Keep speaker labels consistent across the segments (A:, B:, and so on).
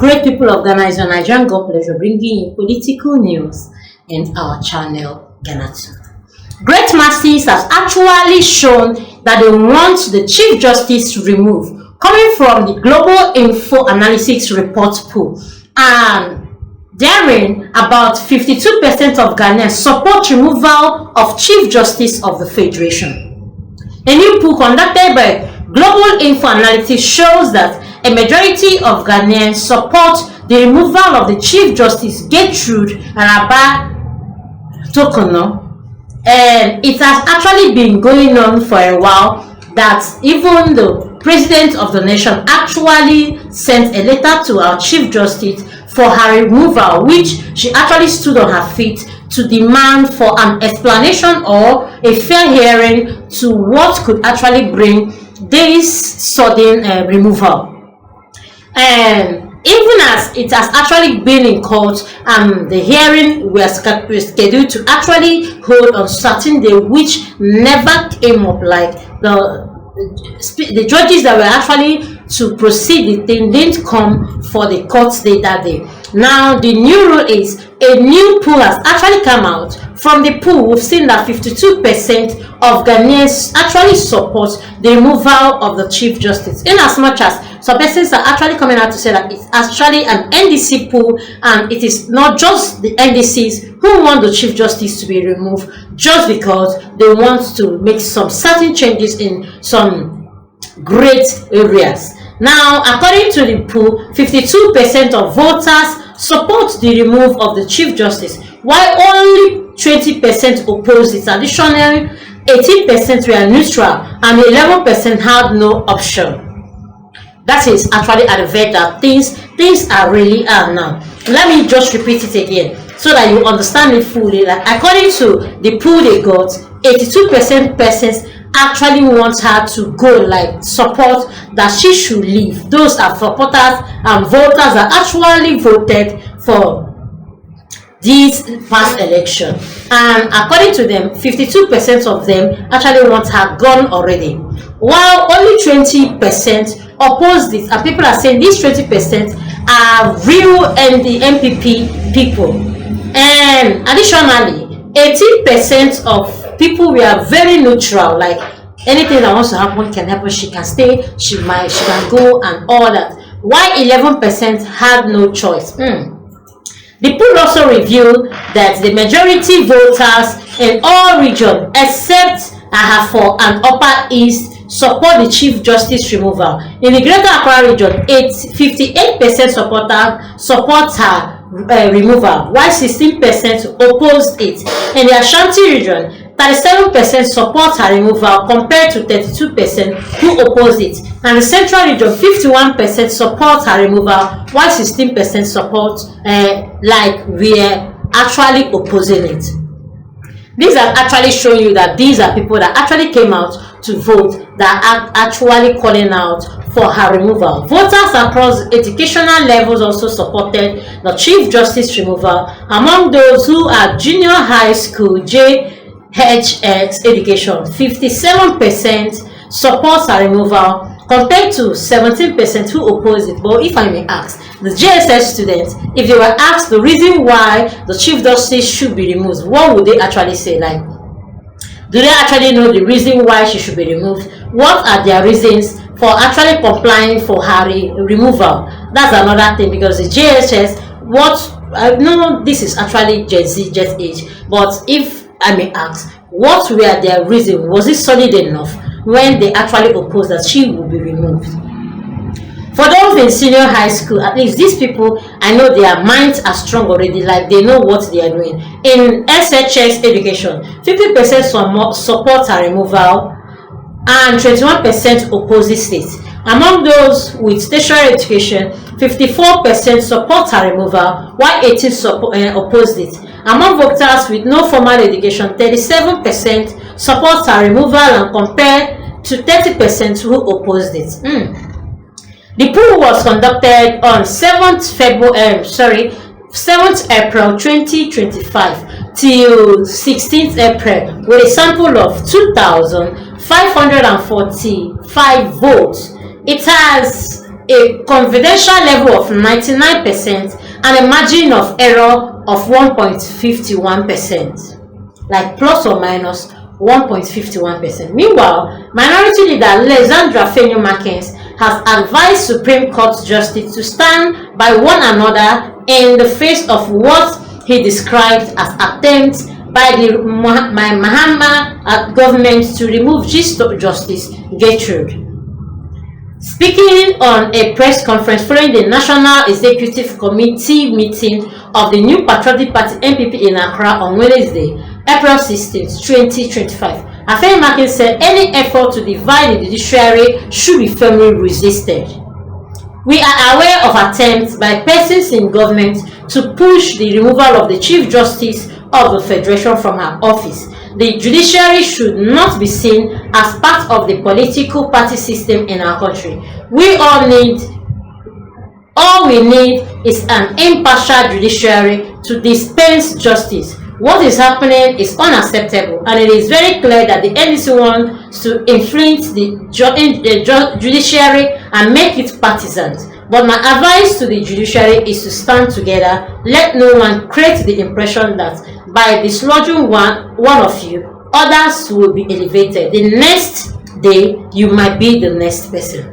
A: great people of Ghana, it's your Nigerian God pleasure bringing you political news in our channel, Ghanatube. Great masses has actually shown that they want the Chief Justice removed, coming from the Global Info Analytics report pool. And therein, about 52% of Ghanaians support removal of Chief Justice of the Federation. A new poll conducted by Global Info Analytics shows that a majority of Ghanaians support the removal of the Chief Justice Gertrude Araba Tokono. And it has actually been going on for a while that even the President of the nation actually sent a letter to our Chief Justice for her removal, which she actually stood on her feet to demand for an explanation or a fair hearing to what could actually bring this sudden removal. And even as it has actually been in court, the hearing was scheduled to actually hold on certain day, which never came up. Like the judges that were actually to proceed the thing didn't come for the court day that day. Now the new rule is a new poll has actually come out. From the poll, we've seen that 52% of Ghanaians actually support the removal of the Chief Justice, in as much as some persons are actually coming out to say that it's actually an NDC poll, and it is not just the NDCs who want the Chief Justice to be removed just because they want to make some certain changes in some great areas. Now, according to the poll, 52% of voters support the removal of the Chief Justice, while only 20% opposed it. Additionally, 18% were neutral and 11% had no option. That is actually at the vet that things are really are now. Let me just repeat it again so that you understand it fully. Like, according to the poll they got, 82% persons actually want her to go, like support that she should leave. Those are supporters and voters that actually voted for this past election, and according to them, 52% of them actually want her gone already, while only 20% opposed it. And people are saying these 20% are real and the MPP people. And additionally, 18% of people were very neutral, like anything that wants to happen can happen, she can stay, she can go, and all that, while 11% had no choice. The poll also revealed that the majority voters in all regions except Ahafo and Upper East support the Chief Justice removal. In the Greater Accra region, 58% support her removal, while 16% opposed it. In the Ashanti region, 37% support her removal compared to 32% who opposed it. And the Central region, 51% support her removal, while 16% support like we are actually opposing it. These are actually showing you that these are people that actually came out to vote, that are actually calling out for her removal. Voters across educational levels also supported the Chief Justice removal. Among those who are junior high school JHX education, 57% support her removal compared to 17% who oppose it. But if I may ask, the JSS students, if they were asked the reason why the Chief Justice should be removed, what would they actually say? Like, do they actually know the reason why she should be removed? What are their reasons for actually complying for her removal? That's another thing, because the JSS, no, this is actually Gen Z, Gen Age, but if I may ask, what were their reasons? Was it solid enough when they actually opposed that she will be removed? For those in senior high school, at least these people, I know their minds are strong already, like they know what they are doing. In SHX education, 50% support her removal and 21% opposes it. Among those with tertiary education, 54% support her removal, while 18% opposed it. Among voters with no formal education, 37% support her removal and compared to 30% who opposed it. The poll was conducted on 7th April 2025 till 16th April with a sample of 2,545 votes. It has a confidential level of 99% and a margin of error of 1.51%, like plus or minus 1.51%. Meanwhile, Minority Leader Alexandra Fenyo-Markens has advised Supreme Court Justice to stand by one another in the face of what he described as attempts by the Mahama government to remove Chief Justice Gertrude. Speaking on a press conference following the National Executive Committee meeting of the New Patriotic Party (NPP) in Accra on Wednesday, April 16, 2025, Fenyo-Markens said any effort to divide the judiciary should be firmly resisted. We are aware of attempts by persons in government to push the removal of the Chief Justice of the Federation from her office. The judiciary should not be seen as part of the political party system in our country. All we need is an impartial judiciary to dispense justice. What is happening is unacceptable, and it is very clear that the NDC wants to influence the judiciary and make it partisan. But my advice to the judiciary is to stand together. Let no one create the impression that by dislodging one of you, others will be elevated. The next day, you might be the next person,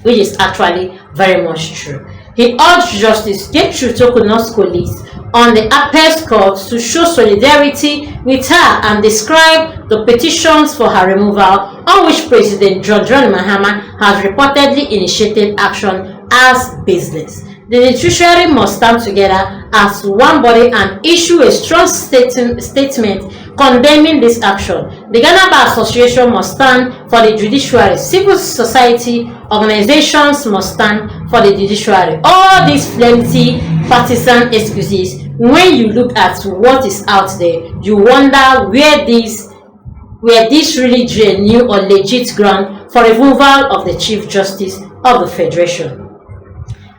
A: which is actually very much true. He urged Justice Gertrude Tokuno's colleagues on the Apex Court to show solidarity with her and describe the petitions for her removal, on which President John Mahama has reportedly initiated action as business. The judiciary must stand together as one body and issue a strong statement condemning this action. The Ghana Bar Association must stand for the judiciary. Civil society organizations must stand for the judiciary. All these flimsy partisan excuses, when you look at what is out there, you wonder where this really genuine or legit ground for removal of the Chief Justice of the Federation.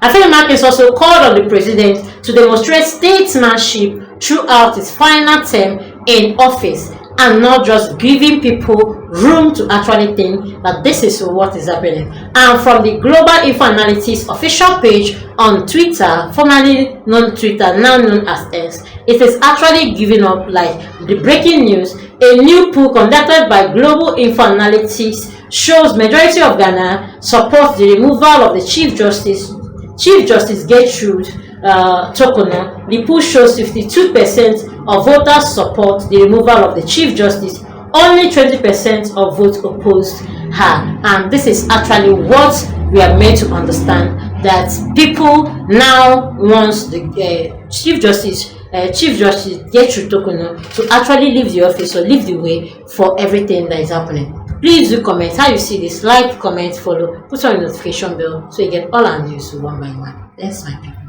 A: Fenyo-Markens also called on the president to demonstrate statesmanship throughout his final term in office and not just giving people room to actually think that this is what is happening. And from the Global Info Analytics official page on Twitter, formerly known Twitter, now known as X, it is actually giving up like the breaking news. A new poll conducted by Global Info Analytics shows majority of Ghana supports the removal of the Chief Justice Gertrude Tokuno. The poll shows 52% of voters support the removal of the Chief Justice. Only 20% of votes opposed her. And this is actually what we are made to understand, that people now want the Chief Justice Gertrude Tokuno to actually leave the office or leave the way for everything that is happening. Please do comment how you see this. Like, comment, follow, put on the notification bell so you get all our news one by one. Thanks, my people.